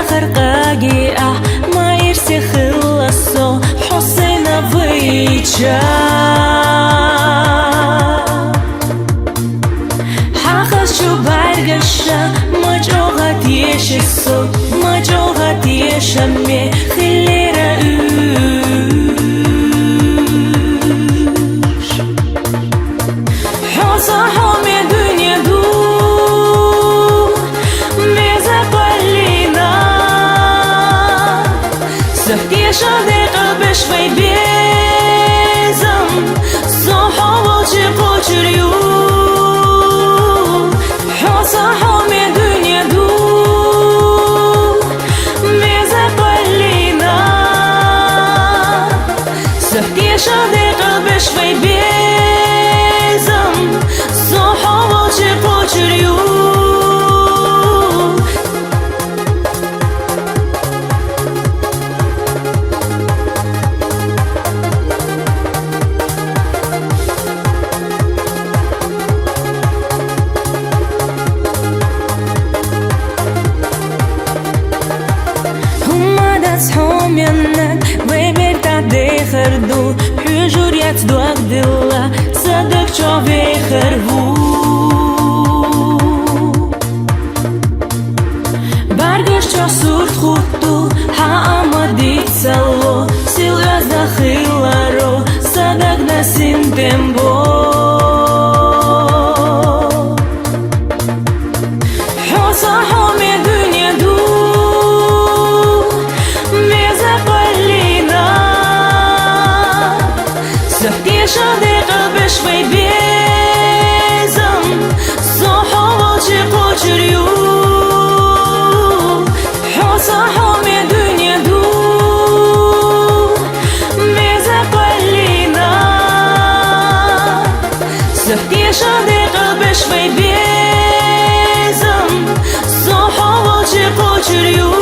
خرقاقي ما يرسي خلصو حسنا بيجا حاخذ شو برقشة مجوغت يشسو مجوغت يشمي خلي رأوش حوصا حومي دنيا دو ميزة قلينا سهتي شادق بشوي بيزم صوحو وجي قوشريو حوصا حومي دنيا دو ميزة قلينا سهتي شادق بشوي بيزم صوحو وجي قوشريو هم ينن ويمر تعدي خردو حجور يتدو أقدلا صدق شوفي خربو برگش چا سورت خودتو ها آمدی سلو سیل از داخل رو صدق نسیم تنبو حوصا حومي دنيا دو سهتي شادق بشوي بيزم صوحو وجي قوشريو حوصا حومي دنيا دو ميزة قلينا سهتي شادق بشوي بيزم صوحو وجي قوشريو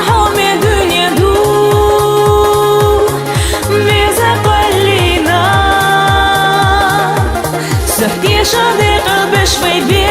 حومي دنيا دو ميزة قلينا سهتي شادق بشوي بي